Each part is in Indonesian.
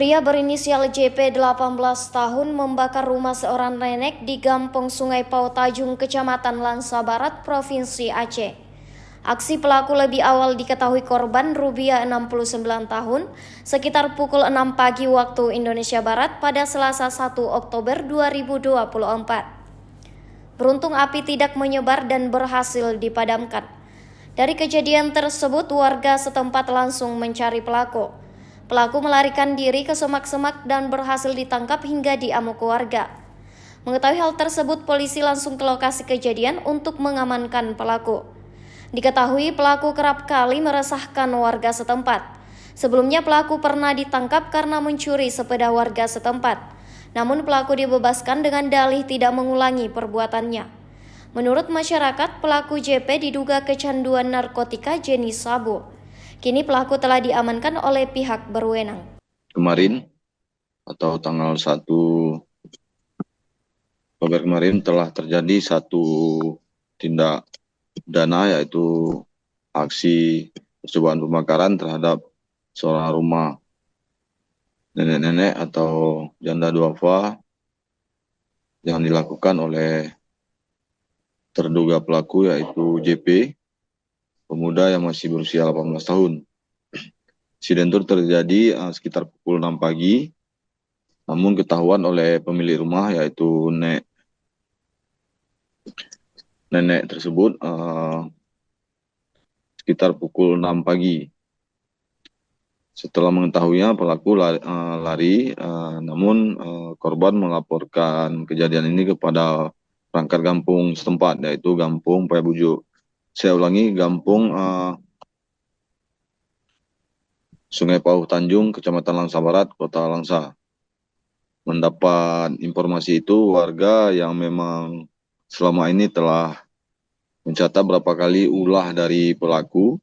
Pria berinisial JP 18 tahun membakar rumah seorang nenek di Gampong Sungai Pau Tajung, Kecamatan Langsa Barat, Provinsi Aceh. Aksi pelaku lebih awal diketahui korban Rubia 69 tahun sekitar pukul 6 pagi waktu Indonesia Barat pada Selasa 1 Oktober 2024. Beruntung api tidak menyebar dan berhasil dipadamkan. Dari kejadian tersebut, warga setempat langsung mencari pelaku. Pelaku melarikan diri ke semak-semak dan berhasil ditangkap hingga diamuk warga. Mengetahui hal tersebut, polisi langsung ke lokasi kejadian untuk mengamankan pelaku. Diketahui pelaku kerap kali meresahkan warga setempat. Sebelumnya pelaku pernah ditangkap karena mencuri sepeda warga setempat. Namun pelaku dibebaskan dengan dalih tidak mengulangi perbuatannya. Menurut masyarakat, pelaku JP diduga kecanduan narkotika jenis sabu. Kini pelaku telah diamankan oleh pihak berwenang. Kemarin atau tanggal 1 Oktober kemarin telah terjadi satu tindak pidana, yaitu aksi percobaan pembakaran terhadap seorang rumah nenek-nenek atau janda duafa yang dilakukan oleh terduga pelaku, yaitu JP, pemuda yang masih berusia 18 tahun. Insiden itu terjadi sekitar pukul 6 pagi, namun ketahuan oleh pemilik rumah, yaitu nenek tersebut sekitar pukul 6 pagi. Setelah mengetahuinya, pelaku lari, namun korban melaporkan kejadian ini kepada perangkat kampung setempat, yaitu Gampong Payabujuk. Saya ulangi, Gampong Sungai Pau Tanjung, Kecamatan Langsa Barat, Kota Langsa. Mendapat informasi itu, warga yang memang selama ini telah mencatat berapa kali ulah dari pelaku,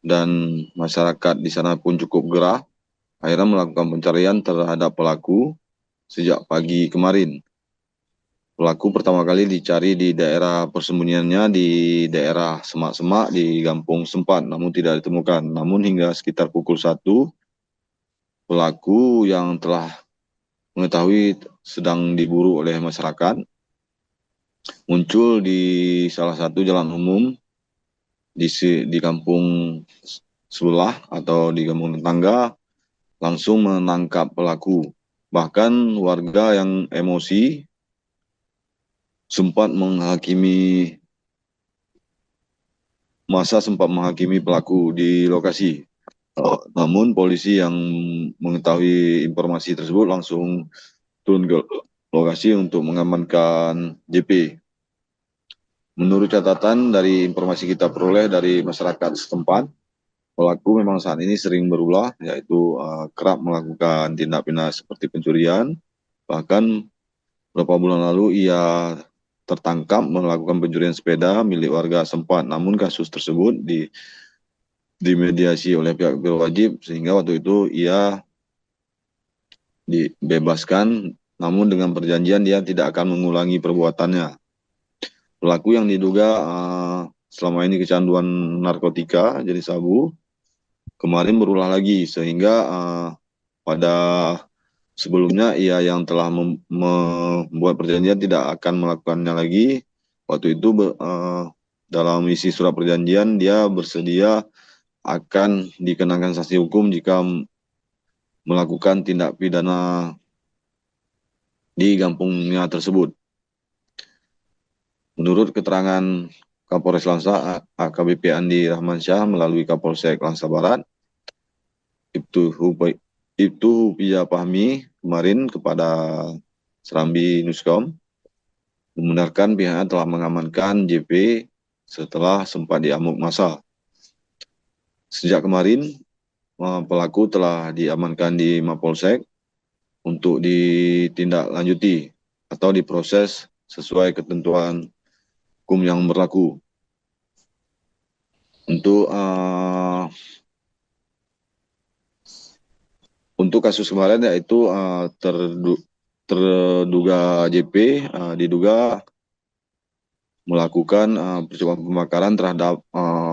dan masyarakat di sana pun cukup gerah, akhirnya melakukan pencarian terhadap pelaku sejak pagi kemarin. Pelaku pertama kali dicari di daerah persembunyiannya di daerah semak-semak di Gampong Sempat, namun tidak ditemukan. Namun hingga sekitar pukul 1, pelaku yang telah mengetahui sedang diburu oleh masyarakat muncul di salah satu jalan umum di kampung sebelah atau di kampung tetangga, langsung menangkap pelaku. Bahkan warga yang emosi sempat menghakimi pelaku di lokasi. Namun polisi yang mengetahui informasi tersebut langsung turun ke lokasi untuk mengamankan JP. Menurut catatan dari informasi kita peroleh dari masyarakat setempat, pelaku memang saat ini sering berulah, yaitu kerap melakukan tindak pidana seperti pencurian. Bahkan beberapa bulan lalu ia tertangkap melakukan pencurian sepeda milik warga setempat. Namun kasus tersebut dimediasi oleh pihak berwajib, sehingga waktu itu ia dibebaskan, namun dengan perjanjian dia tidak akan mengulangi perbuatannya. Pelaku yang diduga selama ini kecanduan narkotika jenis sabu, kemarin berulah lagi, sehingga pada sebelumnya ia yang telah membuat perjanjian tidak akan melakukannya lagi. Waktu itu dalam isi surat perjanjian dia bersedia akan dikenakan sanksi hukum jika melakukan tindak pidana di kampungnya tersebut. Menurut keterangan Kapolres Langsa, AKBP Andi Rahmansyah melalui Kapolsek Langsa Barat, Ibtu Pija Fahmi kemarin kepada Serambi Newscom membenarkan pihaknya telah mengamankan JP setelah sempat diamuk massa. Sejak kemarin pelaku telah diamankan di Mapolsek untuk ditindaklanjuti atau diproses sesuai ketentuan hukum yang berlaku. Untuk kasus kemarin, yaitu terduga JP diduga melakukan percobaan pembakaran terhadap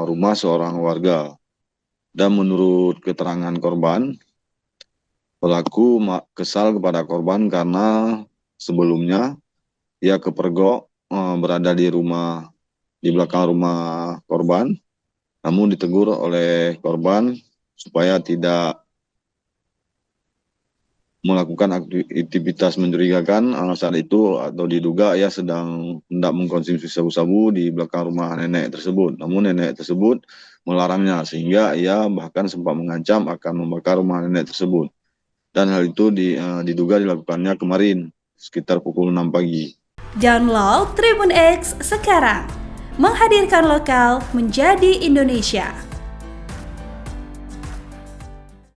rumah seorang warga. Dan menurut keterangan korban, Pelaku kesal kepada korban karena sebelumnya ia kepergok berada di belakang rumah korban, namun ditegur oleh korban supaya tidak melakukan aktivitas mencurigakan saat itu, atau diduga ia sedang hendak mengkonsumsi sabu-sabu di belakang rumah nenek tersebut. Namun nenek tersebut melarangnya, sehingga ia bahkan sempat mengancam akan membakar rumah nenek tersebut. Dan hal itu diduga dilakukannya kemarin sekitar pukul 6 pagi. Download Tribun X sekarang, menghadirkan lokal menjadi Indonesia.